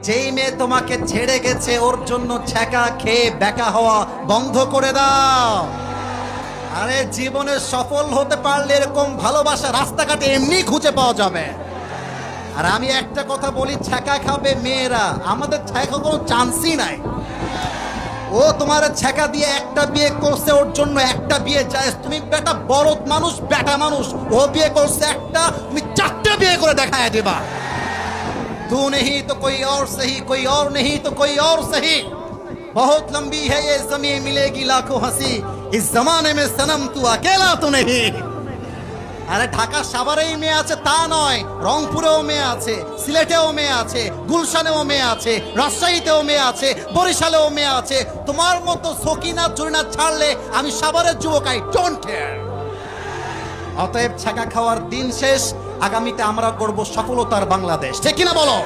যেই মেয়ে তোমাকে ছেড়ে গেছে ওর জন্য ছ্যাঁকা খেয়ে বেকা হওয়া বন্ধ করে দাও। আরে জীবনে সফল হতে পারলে এরকম ভালোবাসা রাস্তাঘাটে এমনি খুঁজে পাওয়া যাবে। আর আমি একটা কথা বলি, ছ্যাঁকা খাবে মেয়েরা, আমাদের ছ্যাঁকা কোনো চান্সই নাই। ও তোমার ছ্যাঁকা দিয়ে একটা বিয়ে করছে, ওর জন্য একটা বিয়ে জায়েজ। তুমি বেটা বড় মানুষ, বেটা মানুষ, ও বিয়ে করছে একটা, তুমি চারটে বিয়ে করে দেখায় দেবা। तू नहीं तो कोई और सही, कोई और नहीं तो कोई और सही, बहुत लंबी है ये ज़मीं, मिलेगी लाखों हंसी, इस जमाने में सनम तू अकेला तो नहीं। আরে ঢাকা সাভারেই মেয়ে আছে তা নয়, রংপুরেও মেয়ে আছে, সিলেটেও মেয়ে আছে, গুলশানেও মেয়ে আছে, রাজশাহীতেও মেয়ে আছে, বরিশালেও মেয়ে আছে। তোমার মতো সকিনা চুরিনা ছাড়লে আমি সাভারের যুবক, আই ডোন্ট কেয়ার। অতএব ছ্যাঁকা খাওয়ার দিন শেষ, আগামীতে আমরা করব সফলতার বাংলাদেশ, ঠিক কিনা বলো?